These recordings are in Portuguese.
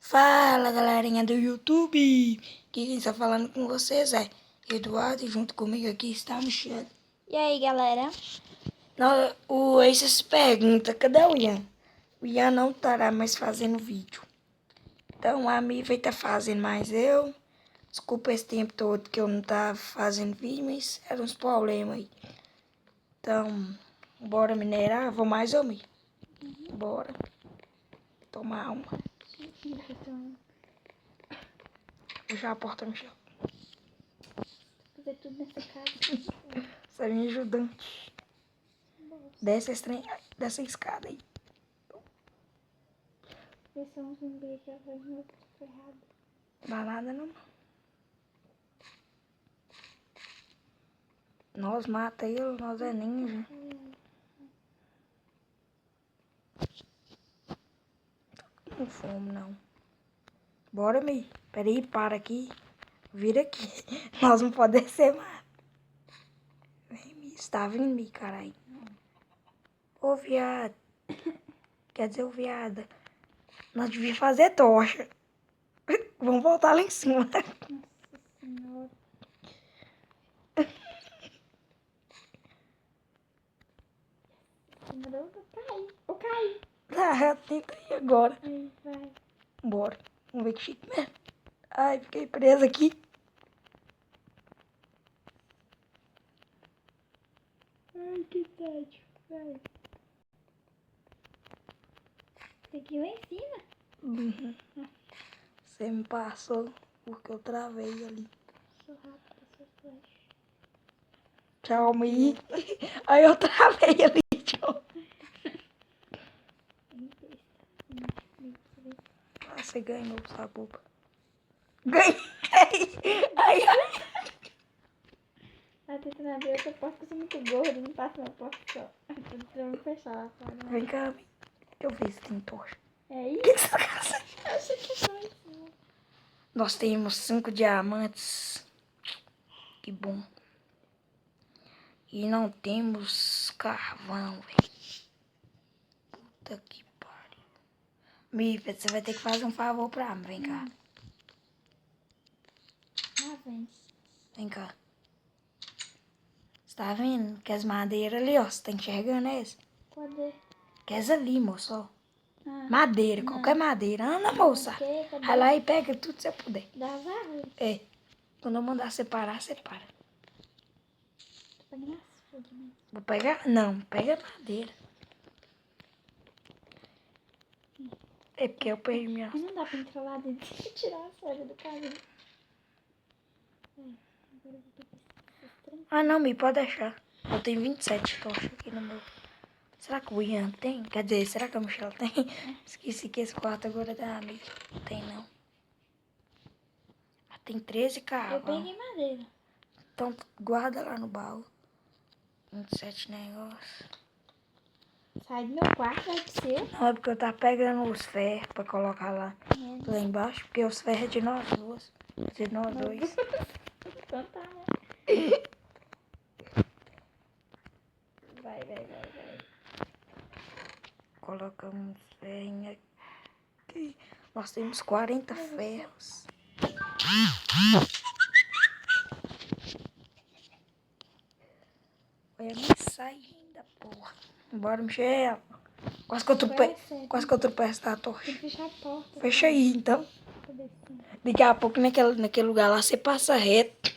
Fala, galerinha do YouTube! Aqui quem está falando com vocês é Eduardo e junto comigo aqui está a Michelle. E aí, galera? O Ace pergunta, cadê o Ian? O Ian não estará mais fazendo vídeo. Então a Mi vai estar fazendo mais eu. Desculpa esse tempo todo que eu não estava fazendo vídeo, mas eram uns problemas aí. Então, bora minerar? Vou mais ou Mi? Bora. Tomar uma. Fechar a porta, Michelle. Fazer tudo nessa casa. Você é minha ajudante. Desce dessa escada aí. Ver se um zumbi já vai no ferrado. Não dá nada não. Nós mata ele, nós é ninja. Tô com fome não. Bora, Mi. Peraí, para aqui. Vira aqui. Nós não podemos descer mais. Vem, Mi. Você tá vindo, Mi, caralho. Ô, viado. Quer dizer, o viado. Nós devíamos fazer tocha. Vamos voltar lá em cima. Nossa senhora. Demorou pra cair. Eu caí. Ah, tenta ir agora. Aí, vai. Bora. Vamos ver que chique mesmo. Ai, fiquei presa aqui. Ai, que tédio. Vai. Tem que ir lá em cima. Uhum. Você me passou porque eu travei ali. Sou rápida, sou flash. Tchau, Mi. Aí eu travei ali, tchau. Ah, você ganhou, sua boba. Ganhei! Ai, ai. Tá tentando abrir outra porta porque eu sou muito gorda, não passa uma porta só. Vamos fechar lá fora. Né? Vem cá, Mi. Eu vi se tem tocha. É isso? O que você tá caçando? Eu achei que só em cima. Nós temos 5 diamantes. Que bom. E não temos carvão, velho. Puta que pariu. Mi, você vai ter que fazer um favor pra mim. Vem cá. Ah, vem. Vem cá. Você tá vendo? Que as madeiras ali, ó. Você tá enxergando esse? Cadê? Que essa ali, moço, ó. Ah, Madeira, não. qualquer madeira. Anda, moça. Cadê? Vai lá e pega tudo que você puder. Das árvores? É. Quando eu mandar separar, separa. Tô pegando as folhas, né? Vou pegar? Não, pega madeira. É porque eu perdi minha... Mas não dá pra entrar lá dentro e tirar as folhas do caminho. Agora eu vou pegar esses trem. Ah, não, me pode deixar. Eu tenho 27 tochas aqui no meu... Será que o Ian tem? Quer dizer, será que a Michelle tem? Esqueci que esse quarto agora é da amiga. Não tem, não. Mas tem 13 Eu carros. peguei madeira. Então guarda lá no baú. 27 negócios. Sai do meu quarto, vai pro seu. Não, é porque eu tava pegando os ferros pra colocar lá embaixo. Porque os ferros é de nós duas. De nós dois. Então tá, né? Vai. Colocamos ferrinhos aqui. Nós temos 40 ferros. Olha, nem sai ainda, porra. Bora, Michel. Quase que eu tropeço da tocha. Tem que fechar a porta. Fecha aí, então. Tô descendo. Daqui a pouco, naquele lugar lá, você passa reto.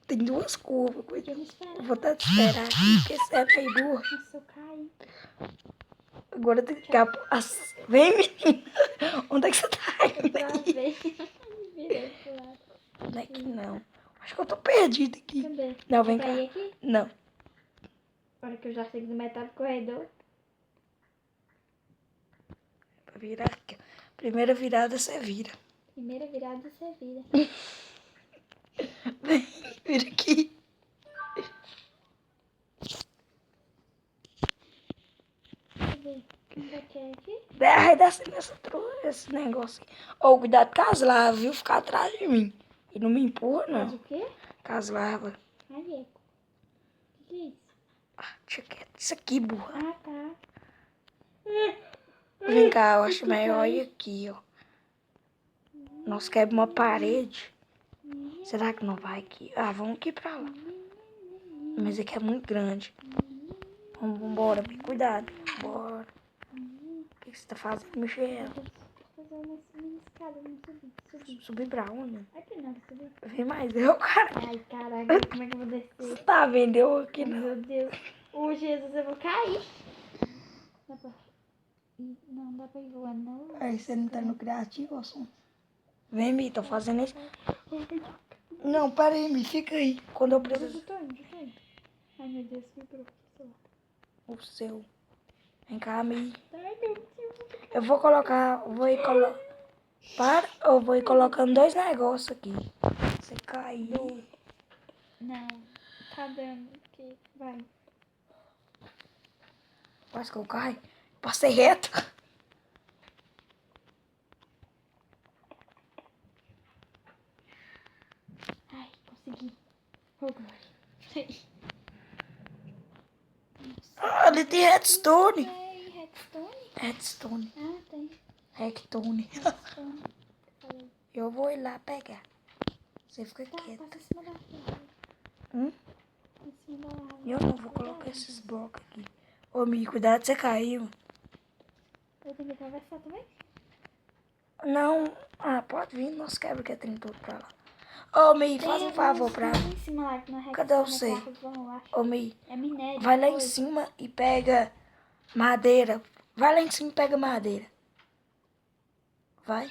Tem 2 curvas, coisa. Me espera. Eu vou até te esperar aqui, porque você é meio burro. Nossa, eu caí. Agora daqui a pouco... Vem, menina. Onde é que você tá Eu indo aí? travei. Virei pro lado. Não é que não. Acho que eu tô perdido aqui. Cadê? Não, vem Pra cá. ir aqui? Não. Agora que eu já sei do metade do corredor. Pra virar aqui. Primeira virada, você vira. Primeira virada você vira. Vem, vira aqui. Cadê? Onde é que é aqui? Vai descer esse negócio aqui. Ô, cuidado com as larvas, viu? Ficar atrás de mim. E não me empurra, Faz não. o quê? Com as larvas. Ai, Eco. O que é isso? Ah, deixa quieto. Isso aqui, burra. Ah, tá. Vem cá, eu acho melhor ir aqui, ó. Nós quebra uma parede. Será que não vai aqui? Ah, vamos aqui pra lá. Mas aqui é muito grande. Vamos embora, cuidado. Bora. O que você tá fazendo, Michel? Fazer uma mini escada, vamos subir. Subir pra onde? Aqui não, subir. Vem mais eu, cara. Ai, caraca, como é que eu vou Você descer? tá vendo eu aqui, Ai, não? meu Deus. Ô, Jesus, eu vou cair. Dá pra... Não, dá pra ir voando, não. Aí você não tá no criativo, Osson? Vem, Mi, tô fazendo isso. Não, para aí, Mi, fica aí. Quando eu preciso... Eu tô indo. Ai, meu Deus, vibrou. O seu. Vem cá, Mi. Ai, meu Deus. Eu vou colocar... Para, eu vou ir colocando dois negócios aqui. Você cair. Não, tá dando aqui. Vai. Quase que eu caio. Passei reto. Ai, consegui. Oh, glória. Ah, ali tem redstone. Ai, redstone? Redstone. Ah, tem Redstone. redstone. Falei. Eu vou ir lá pegar. Você fica Tá, quieto. passa em cima da lava. Hum? Em cima da lava. Eu não vou colocar esses blocos aqui. Ô, Mi, cuidado de você cair. Eu tenho que atravessar também? Não. Ah, pode vir. Nós quebra que é trem todo pra lá. Ô, Mi, faz um favor pra mim. Em cima lá, que não é Cadê redstone, você? é carvão, eu acho. Ô, Mi, É minério. vai lá em coisa. cima e pega madeira. Vai lá em cima e pega madeira. Vai.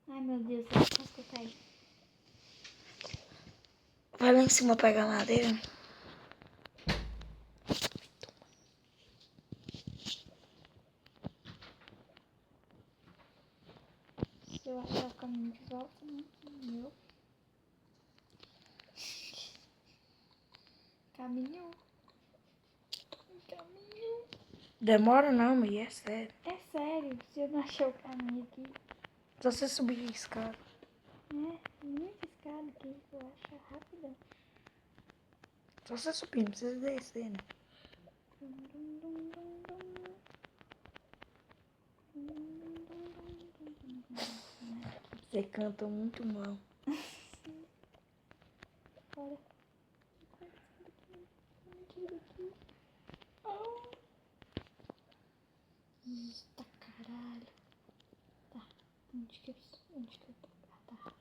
Ai, meu Deus, quase que eu caí. Vai lá em cima pegar madeira. Se eu achar o caminho de volta, não. Meu. Caminho. Demora não, Mi, é sério. É sério, se eu não achar o caminho aqui. Só você subir a escada. É, muita escada aqui, eu acho rápido. Só você subir, não precisa descer, né? Você canta muito mal. Olha. Eita, caralho. Tá, onde que eu tô? Ah, tá. Ai,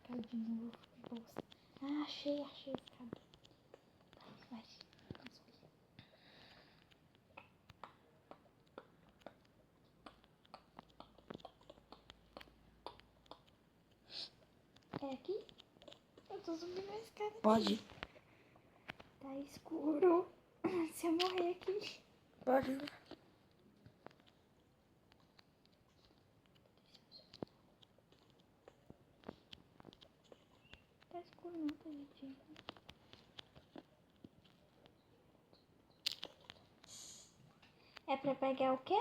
caiu de novo, que bosta. Ah, achei a escada. Tá, vai. É aqui? Eu tô subindo a escada aqui. Pode ir. Tá escuro. Se eu morrer aqui. Pode ir. Tá escuro não, tá gente. É pra pegar o quê?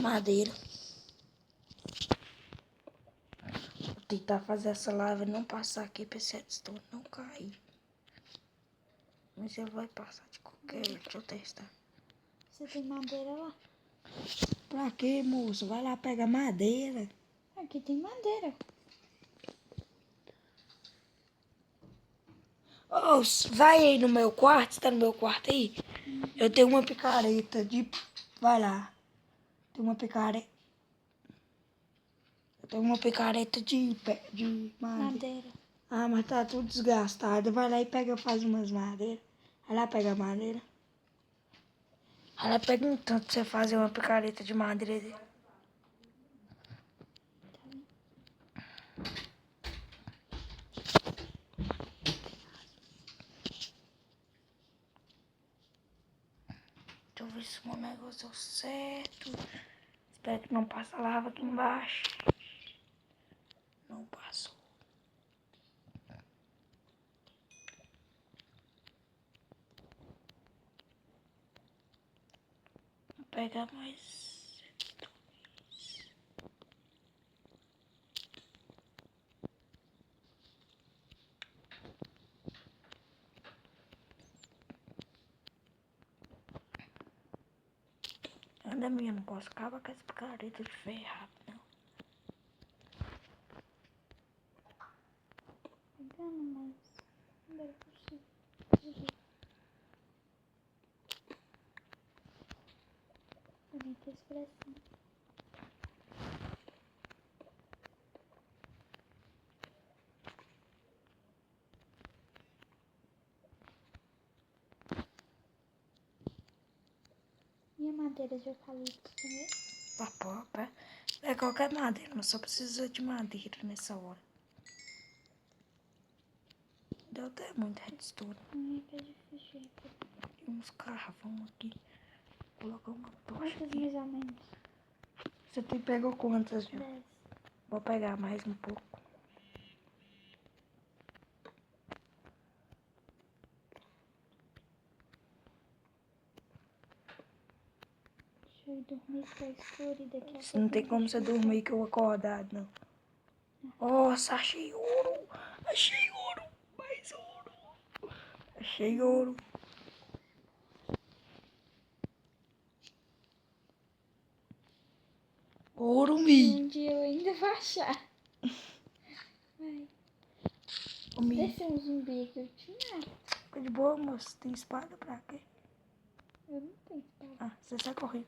Madeira. Vou tentar fazer essa lava não passar aqui pra esse redstone não cair. Mas ele vai passar de qualquer jeito. Deixa eu testar. Você tem madeira lá? Pra quê, moço? Vai lá pegar madeira. Aqui tem madeira. Ô, vai aí no meu quarto. Você tá no meu quarto aí? Eu tenho uma picareta de... Vai lá. Tem uma picareta. Eu tenho uma picareta de madeira. Madeira. Ah, mas tá tudo desgastado. Vai lá e pega, faz umas madeiras. Vai lá pegar madeira. Vai lá pega um tanto pra você fazer uma picareta de madeira dele. Deixa eu ver se o meu negócio deu certo. Espero que não passe a lava aqui embaixo. Não passou. Vou pegar mais. Ainda minha, não posso acabar com essa picareta de ferro rápido, não. tentando, mas não era possível. Também tem expressão. E a madeira de eucalipto também? Tá própria. É qualquer madeira, mas só precisa de madeira nessa hora. Deu até muita redstone. Que é difícil de reparar. Tem uns carvão aqui. Vou colocar uma tocha Quantas aqui. mais ou menos? Você pegou quantas já? 10. Vou pegar mais um pouco. Deixa eu ir dormir que tá escuro e daqui a pouco. Não tem como você dormir que eu acordado, não. Nossa, achei ouro! Achei ouro! Mais ouro! Achei ouro! Ouro, Mi! Um dia eu ainda vou achar. Vai. Ô, Mi, Esse é um zumbi que eu te mato. fica de boa, moço. Tem espada pra quê? Eu não tenho espada. Ah, você sai correndo.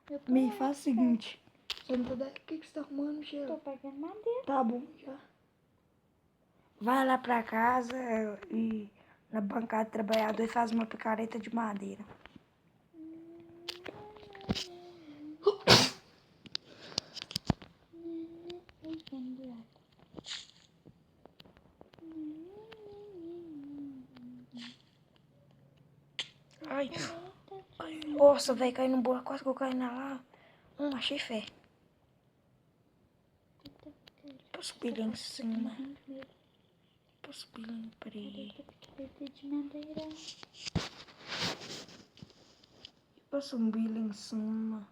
Eu tô Mi, lá, faz o seguinte. Você não tá dando... O que você tá arrumando, Tô Sheila? pegando madeira. Tá bom, já. Vai lá pra casa e na bancada do trabalhador e faz uma picareta de madeira. Ai, nossa, velho, caiu no buraco, quase que eu caí na lá. Achei fé. Posso subir lá em cima. Posso subir lá em peraí. De madeira. Posso subir lá em cima.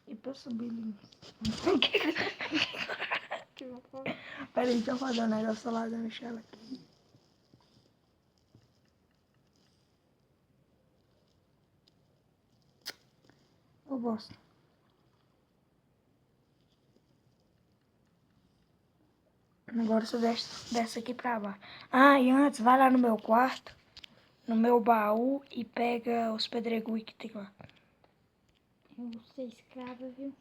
E posso subir lá em cima. Peraí, deixa eu fazer um negócio lá da Michelle aqui. Ô, bosta. Agora você desce aqui pra baixo. Ah, e antes, vai lá no meu quarto, no meu baú e pega os pedregulhos que tem lá. Eu vou ser escrava, viu?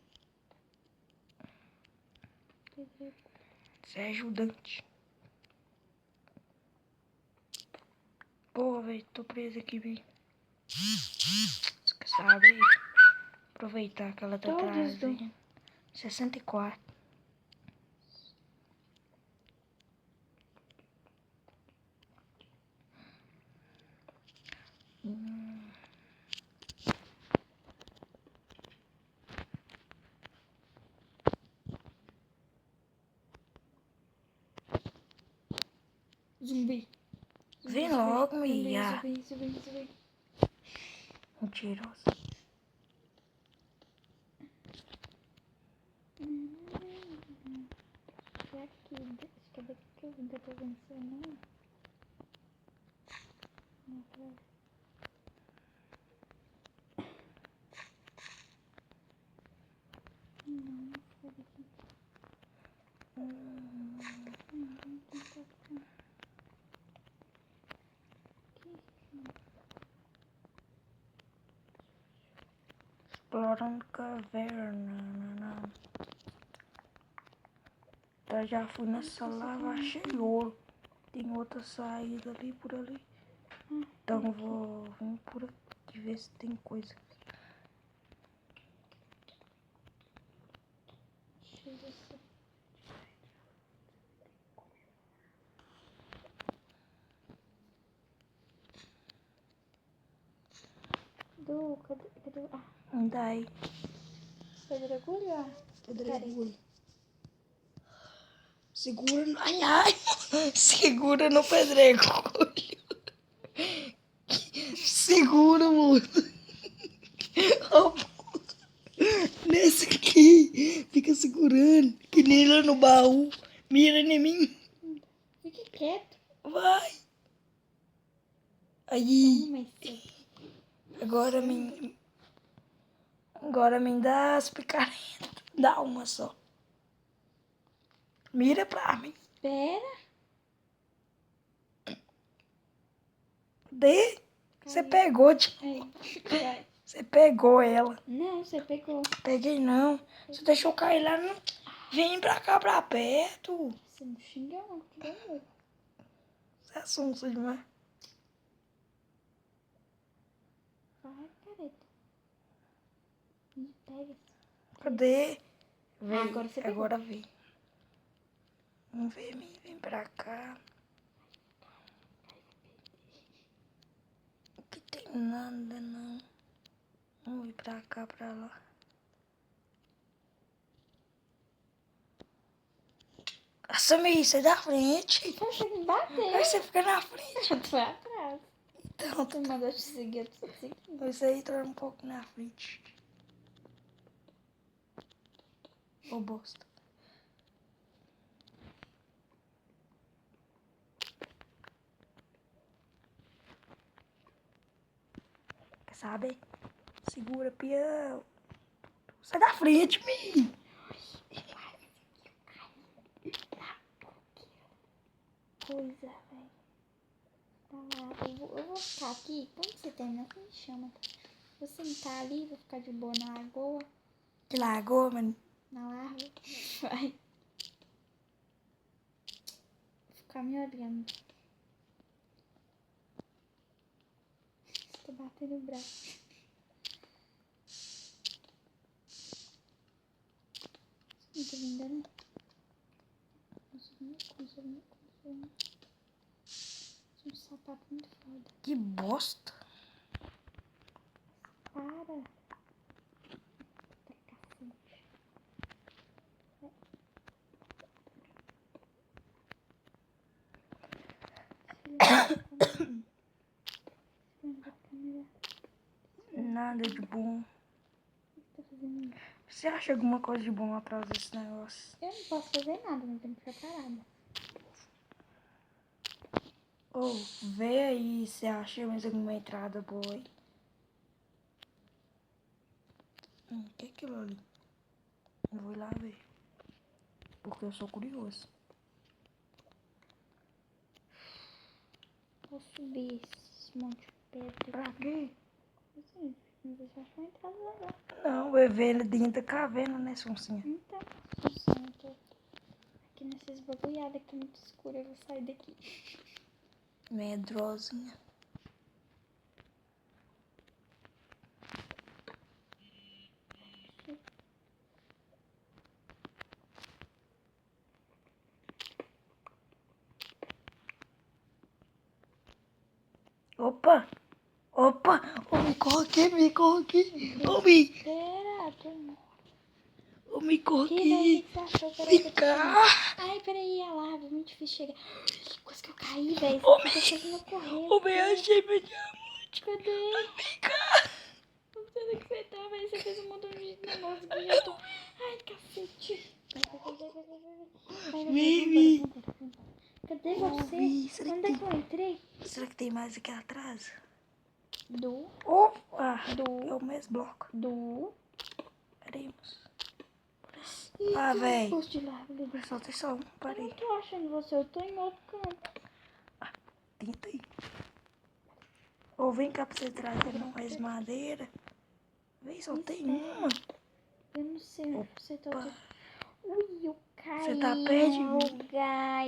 Você é ajudante. Porra, velho, tô preso aqui, velho. Você quer saber? Aproveitar que ela tá Todos trazendo. 64. Zumbi. Vem logo, Mia. Zumbi. Mentiroso. Será que... Acho que é daqui que eu ainda tô vencendo, não? Não, pera. Não, foi daqui. Vamos tentar com... Explorando caverna. Não. Tá, já fui nessa lava, achei ouro. Tem outra saída ali, por ali. Então vou vir por aqui ver se tem coisa. Deixa eu ver se... Cadê? Ah, Daí, pedregulho, ó. pedregulho. Segura no... Ai. Segura no pedregulho. Segura, moço. Nesse aqui. Fica segurando. Que nem lá no baú. Mira em mim. Fique quieto. Vai. Aí. Mas Agora me... Agora me dá as picaretas. Dá uma só. Mira pra mim. Pera. Dê. Você Caiu. pegou, Aí, vai. Você pegou ela. Não, você pegou. Peguei não. Você deixou cair lá no... Vem pra cá, pra perto. Você não xinga não, que deu um murro. Você é sonsa demais. Vai, careta. Ih, pega. Cadê? Vem. Agora você pegou. Agora vem. Vamos ver, vem pra cá. Não tem nada, não. Vamos ir pra cá, pra lá. Assumi, sai da frente. Você me bateu. Aí você fica na frente. Eu tô atrás. Então, Você mandou te seguir, eu tô seguindo. isso aí tá um pouco na frente. Ô, bosta. Quer saber? Segura, peão. Sai da frente, mi. Coisa, velho. Tá lá. Eu vou ficar aqui. Quando você terminar, você me chama. Tá? Vou sentar ali, vou ficar de boa na lagoa. Que lagoa, mano. Na larva. Vai. Vou ficar me olhando. Tô batendo o braço. Não tô vendo, né? Um sapato muito foda. Que bosta. Para. Tá cacete. Nada de bom. O que você tá fazendo? Você acha alguma coisa de bom atrás desse negócio? Eu não posso fazer nada, não tenho que ficar parada. Ô, vê aí se acha mais alguma entrada boa aí. O que é aquilo ali? Eu vou ir lá ver. Porque eu sou curioso. Vou subir esse monte de pedra. Pra quê? Assim, não sei se eu acho uma entrada legal. Não, vai ver ele dentro da caverna, né, Sonsinha? Então, Sussão, eu tô aqui nessas bagulhadas aqui muito escura, eu vou sair daqui. Medrosinha. Opa! Opa! Ô, me corre aqui, me corre aqui! Ô, me! Pera, tô... Ô, me corre Que, velho, aqui! o que você achou? Peraí, Vem que eu tô cá! Ai, peraí, a larva, muito difícil chegar. Quase que eu caí, velho. Ô, Você me! tá fazendo eu correr. Ô, me, achei meu diamante! Cadê? Vem cá! Não sei onde que você tá, velho. Você fez um montão de negócio que já tô... Ai, cacete. Vai. Mimi! Vambora. Cadê Ô, você? Mi, será que Onde é tem... que eu entrei? Será que tem mais aqui atrás? Do. Opa! Do. É o mesmo bloco. Do. Veremos. Ih, Ah, cara, véi. posto de larva ali dentro. Só tem só um, Eu parei. não tô achando você, eu tô em outro canto. Tenta aí. Ou vem cá pra você trazer mais madeira. Vem, só tem Espera. uma. Eu não sei onde você tá. Opa. Ui, eu caí Você tá perto de num mim. lugar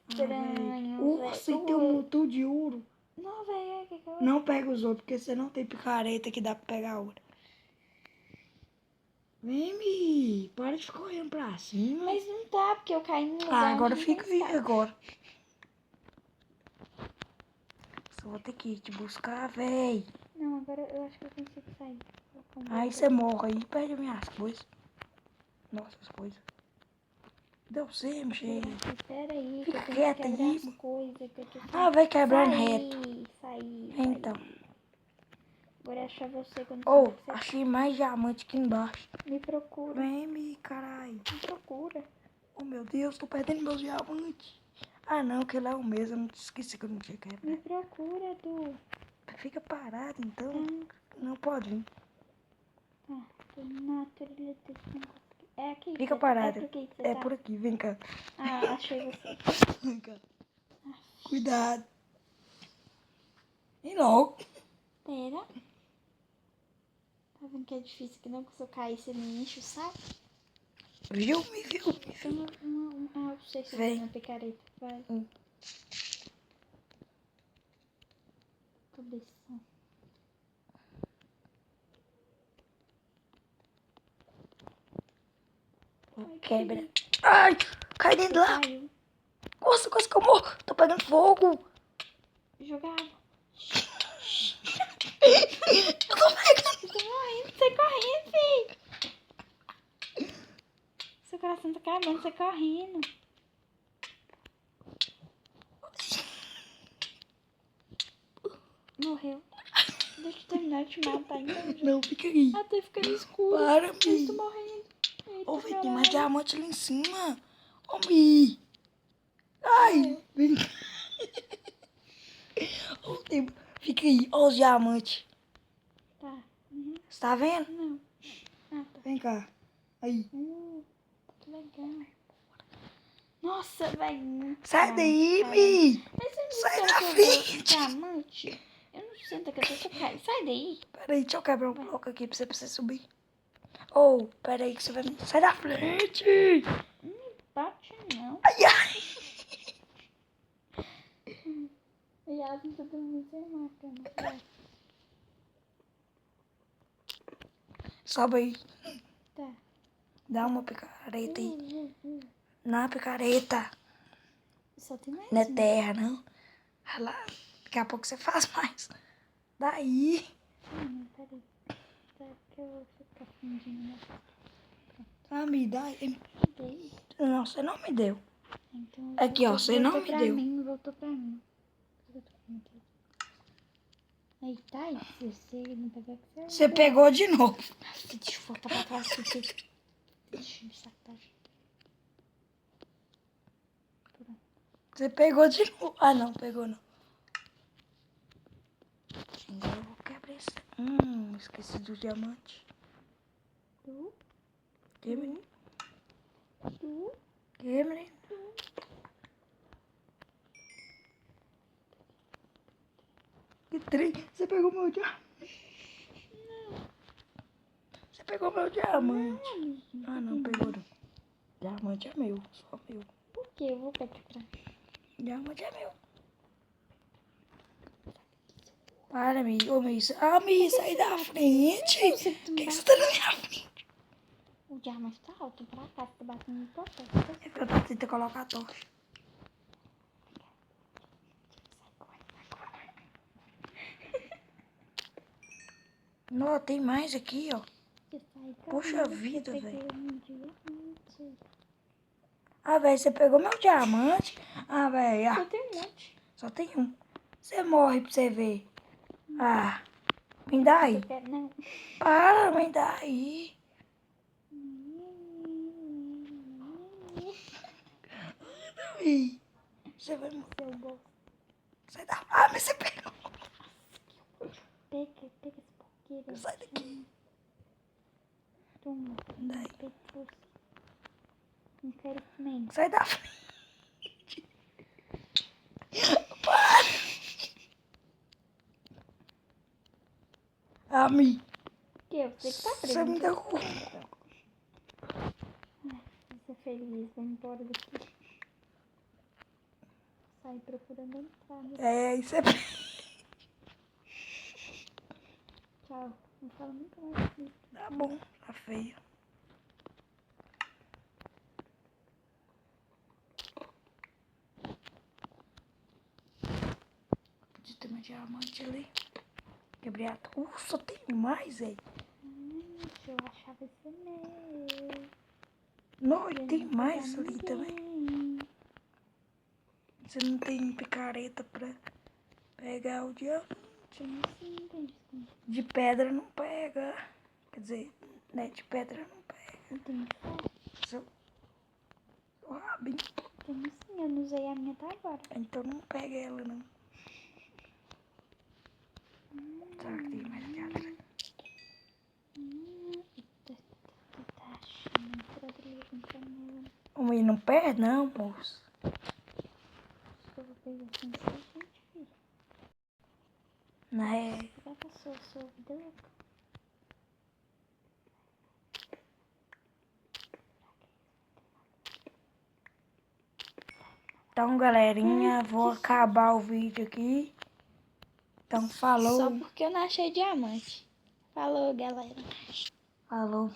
estranho, Você tem um montão de ouro. Não, velho, que eu... Não pega os outros, porque você não tem picareta que dá pra pegar ouro. Vem, Mi. Para de ficar olhando pra cima. Mas não tá, porque eu caí num lugar Ah, agora onde não fica tem vivo escada. agora. Só vou ter que ir te buscar, véi. Não, agora eu acho que eu consigo sair. Aí você morre aí e perde minhas coisas. Nossas coisas. Deu você, mexer. Pera aí, que Fica eu tenho que quieta quebrar aí, as mano. coisas. Que eu tô... Ah, vai quebrando reto. Saí. Então. Agora é achar você quando Ô, você achei mais diamante aqui embaixo. me procura. Vem, Mi, caralho. Me procura. Oh, meu Deus, tô perdendo meus diamantes. Ah, não, que lá é o mesmo. Eu não esqueci que eu não tinha que Me procura, Du. Fica parado, então. Ah, Não pode vir. Tá, tô na trilha desse negócio aqui. É aqui? Fica É parada. por aqui que você É tá? por aqui, vem cá. Ah, achei você. Vem cá. Cuidado. E não. Pera. Tá vendo que é difícil que não? Que se eu cair, você me enche o saco? Viu? Me viu? Tem não sei se eu Vem. tenho uma picareta. Vai. Cabeção. Quebra. Ai, cai dentro lá. Caiu. Nossa, quase que eu morro. Tô pegando fogo. Jogar água. Eu tô pegando. Eu tô morrendo, sai correndo, filho. Seu coração tá acabando, sai correndo. Morreu. Deixa eu terminar de te matar, então. Não, fica aí. Ah, tá ficando escuro. Para, Eu tô Mi. morrendo. Eita, Ô, Vê, tem caralho. mais diamante ali em cima. Ô, Mi. Ai, vem cá. Ô, fica aí. Ó os diamantes. Tá. Uhum. Você tá vendo? Não. Ah, tá. Vem cá. Aí. Que legal. Nossa, velho. Sai daí, Mi. Mas você não Sai disse da que eu frente. vou diamante? Eu não sinto que eu tô caindo. Sai daí. Peraí, deixa eu quebrar um bloco aqui pra você subir. Ô, peraí que você vai... Sai da frente. Bate não. Ai, ai. Yasmin tá dormindo sem máquina. Sobe aí. Tá. Dá uma picareta aí. Na picareta. Só tem mais Não é um. terra, não. Vai lá. Daqui a pouco você faz mais. Daí. Peraí. Tá, que eu vou ficar fingindo, né? Ah, me dá aí. Dei. Não, você não me deu. Então, Aqui, ó, você não me deu. Voltou pra mim. Aí, tá aí. Se você não pegar, que Você pegou de novo. Nossa, deixa eu voltar pra trás, porque... Deixa eu me sacar. Você pegou de novo. Ah, não, pegou não. Agora eu vou quebrar esse. Esqueci do diamante. Tu, Quebre. tu. Quebre. Que trem. Você pegou meu diamante. Você pegou meu diamante. Ah, não, pegou não. Diamante é meu, só meu. Por que? Eu vou pra trás. Diamante é meu. Para, Mi. Ô, Mi. Ah, Mi, sai da frente. Por que você tá na minha frente? O diamante tá alto pra cá, tá batendo no topo. É que eu tô tentando colocar a tocha. Não, tem mais aqui, ó. Poxa vida, velho. Ah, velho, você pegou meu diamante? Ah, velho. Só tem um monte. Só tem um. Você morre pra você ver. Ah, me dá aí. Não. Para, me dá aí. Ih, você vai morrer. Seu bolso. Sai da... Ah, mas você pegou. Pega esse porqueiro. Sai daqui. Toma. Daí. Pescoço. Não quero nem. Sai da frente. Para. Ah, Mi. Que? Você que tá preso. Você me deu... Ser feliz, vai embora daqui. Sai procurando entrar. É, isso é... Tchau. Não fala nunca mais comigo. Tá bom, tá feio. Podia ter mais diamante ali. Quebrei a... só tem mais, velho. Eu achava esse meu. Não, e tem mais ali também. Você não tem picareta pra pegar o diamante. De pedra não pega. Quer dizer, né, de pedra não pega. Não tem Seu rabinho. Tenho sim, eu não usei a minha até agora. Então não pega ela, não. Será que tem mais aqui atrás? não perde não, moço. Acho que eu vou pegar assim, gente, filho. Não é... Já passou a sua vida louca. Então, galerinha, vou acabar o vídeo aqui. Então, falou. Só porque eu não achei diamante. Falou, galera. Falou.